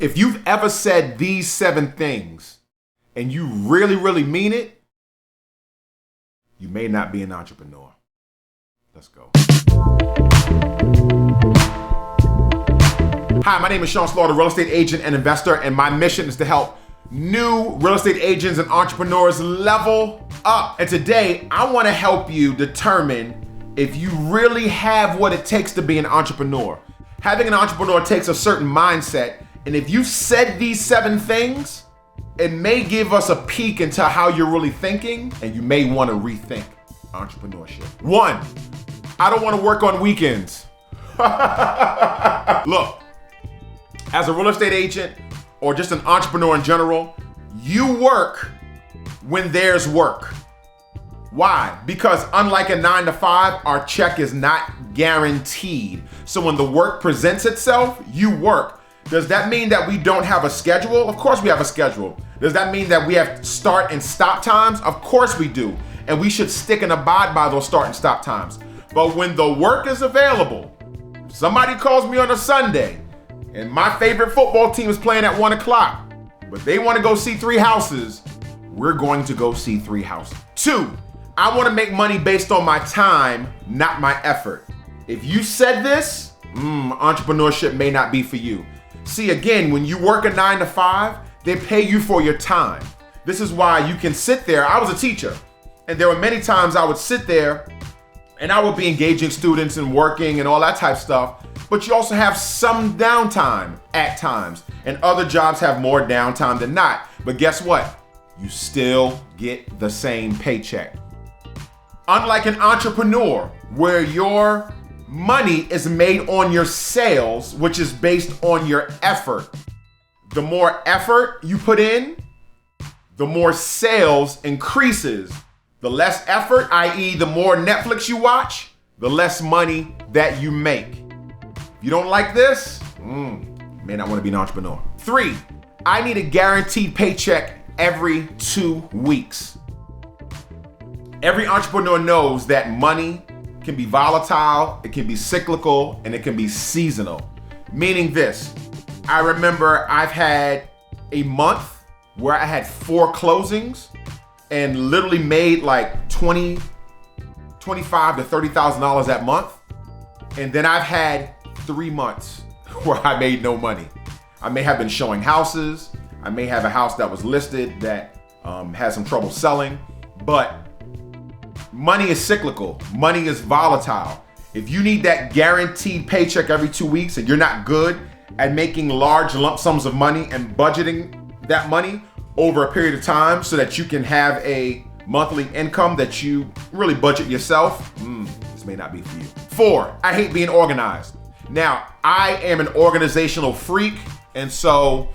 If you've ever said these 7 things and you really, really mean it, you may not be an entrepreneur. Let's go. Hi, my name is Sean Slaughter, real estate agent and investor, and my mission is to help new real estate agents and entrepreneurs level up. And today, I want to help you determine if you really have what it takes to be an entrepreneur. Having an entrepreneur takes a certain mindset, and if you said these 7 things, it may give us a peek into how you're really thinking, and you may want to rethink entrepreneurship. 1, I don't want to work on weekends. Look, as a real estate agent or just an entrepreneur in general, you work when there's work. Why? Because unlike a 9 to 5, our check is not guaranteed. So when the work presents itself, you work. Does that mean that we don't have a schedule? Of course we have a schedule. Does that mean that we have start and stop times? Of course we do. And we should stick and abide by those start and stop times. But when the work is available, somebody calls me on a Sunday and my favorite football team is playing at 1 o'clock, but they want to go see 3 houses, we're going to go see 3 houses. 2, I want to make money based on my time, not my effort. If you said this, entrepreneurship may not be for you. See, again, when you work a 9 to 5, they pay you for your time. This is why you can sit there. I was a teacher, and there were many times I would sit there and I would be engaging students and working and all that type of stuff, but you also have some downtime at times, and other jobs have more downtime than not. But guess what? You still get the same paycheck. Unlike an entrepreneur, where your money is made on your sales, which is based on your effort. The more effort you put in, the more sales increases. The less effort, i.e. the more Netflix you watch, the less money that you make. If you don't like this, you may not want to be an entrepreneur. 3, I need a guaranteed paycheck every 2 weeks. Every entrepreneur knows that money can be volatile, it can be cyclical, and it can be seasonal. Meaning this, I remember I've had a month where I had 4 closings and literally made like $25,000 to $30,000 that month. And then I've had 3 months where I made no money. I may have been showing houses. I may have a house that was listed that had some trouble selling, but money is cyclical. Money is volatile. If you need that guaranteed paycheck every 2 weeks and you're not good at making large lump sums of money and budgeting that money over a period of time so that you can have a monthly income that you really budget yourself, this may not be for you. 4, I hate being organized. Now, I am an organizational freak, and so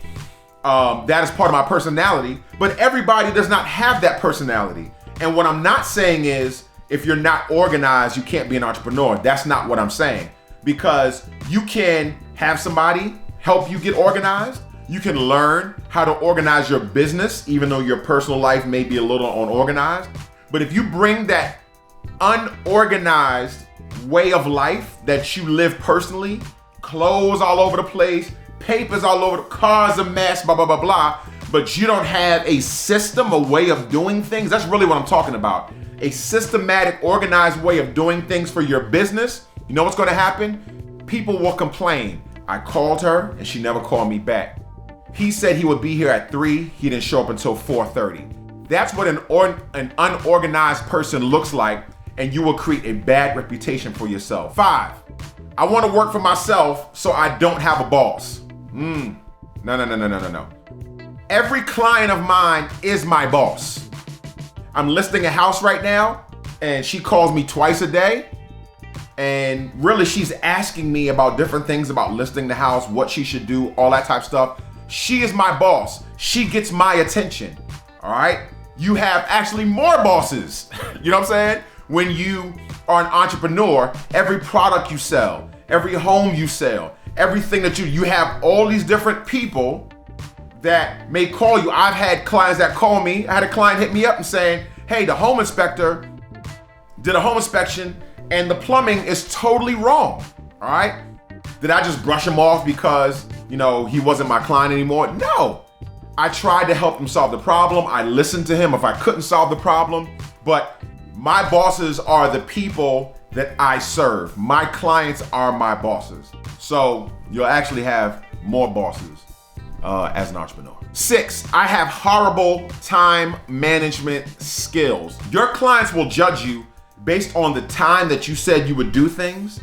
that is part of my personality, but everybody does not have that personality. And what I'm not saying is, if you're not organized, you can't be an entrepreneur. That's not what I'm saying. Because you can have somebody help you get organized. You can learn how to organize your business, even though your personal life may be a little unorganized. But if you bring that unorganized way of life that you live personally, clothes all over the place, papers all over, the car's a mess, blah, blah, blah, blah, but you don't have a system, a way of doing things, that's really what I'm talking about. A systematic, organized way of doing things for your business, you know what's gonna happen? People will complain. I called her and she never called me back. He said he would be here at 3, he didn't show up until 4:30. That's what an unorganized person looks like, and you will create a bad reputation for yourself. 5, I wanna work for myself so I don't have a boss. No. Every client of mine is my boss. I'm listing a house right now, and she calls me twice a day. And really, she's asking me about different things about listing the house, what she should do, all that type of stuff. She is my boss. She gets my attention, all right? You have actually more bosses, you know what I'm saying? When you are an entrepreneur, every product you sell, every home you sell, everything that you have all these different people that may call you. I've had clients that call me. I had a client hit me up and saying, hey, the home inspector did a home inspection and the plumbing is totally wrong, all right? Did I just brush him off because, he wasn't my client anymore? No. I tried to help him solve the problem. I listened to him if I couldn't solve the problem. But my bosses are the people that I serve. My clients are my bosses. So you'll actually have more bosses as an entrepreneur. 6, I have horrible time management skills. Your clients will judge you based on the time that you said you would do things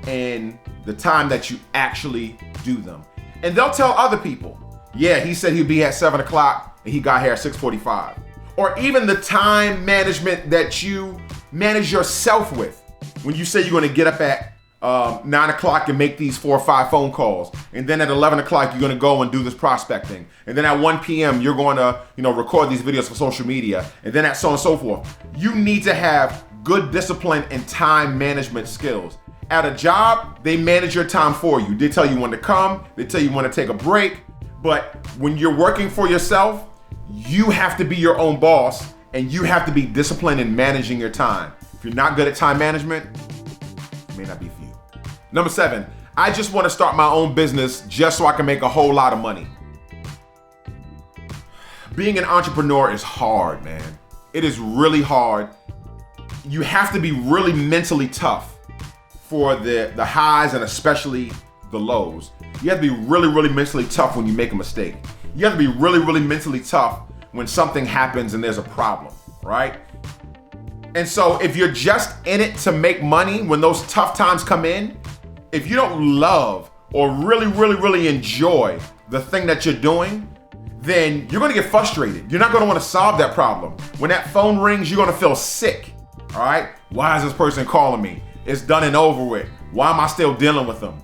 and the time that you actually do them. And they'll tell other people, yeah, he said he'd be at 7 o'clock and he got here at 6:45. Or even the time management that you manage yourself with. When you say you're gonna get up at 9 o'clock and make these 4 or 5 phone calls. And then at 11 o'clock, you're gonna go and do this prospecting. And then at 1 p.m., you're gonna, record these videos for social media. And then at so on and so forth. You need to have good discipline and time management skills. At a job, they manage your time for you. They tell you when to come, they tell you when to take a break. But when you're working for yourself, you have to be your own boss and you have to be disciplined in managing your time. If you're not good at time management, it may not be for you. Number 7, I just want to start my own business just so I can make a whole lot of money. Being an entrepreneur is hard, man. It is really hard. You have to be really mentally tough for the highs and especially the lows. You have to be really, really mentally tough when you make a mistake. You have to be really, really mentally tough when something happens and there's a problem, right? And so if you're just in it to make money, when those tough times come in, if you don't love or really, really, really enjoy the thing that you're doing, then you're gonna get frustrated. You're not gonna wanna solve that problem. When that phone rings, you're gonna feel sick, all right? Why is this person calling me? It's done and over with. Why am I still dealing with them?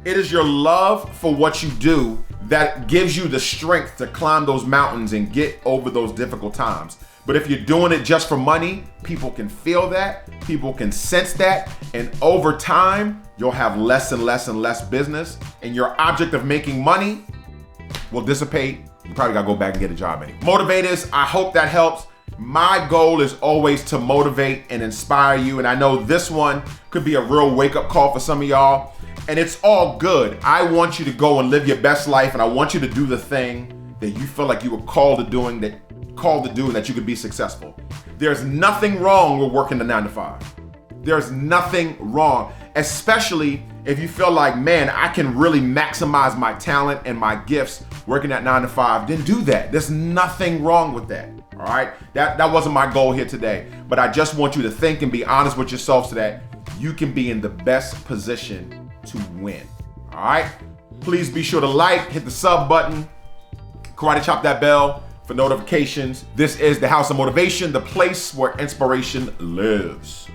It is your love for what you do that gives you the strength to climb those mountains and get over those difficult times. But if you're doing it just for money, people can feel that, people can sense that, and over time, you'll have less and less and less business, and your object of making money will dissipate. You probably gotta go back and get a job anyway. Motivators, I hope that helps. My goal is always to motivate and inspire you, and I know this one could be a real wake-up call for some of y'all, and it's all good. I want you to go and live your best life, and I want you to do the thing that you feel like you were called to do and that you could be successful. There's nothing wrong with working the 9 to 5. There's nothing wrong, especially if you feel like, man, I can really maximize my talent and my gifts working at 9 to 5, then do that. There's nothing wrong with that, all right? That wasn't my goal here today, but I just want you to think and be honest with yourself so that you can be in the best position to win, all right? Please be sure to like, hit the sub button, karate chop that bell for notifications. This is the House of Motivation, the place where inspiration lives.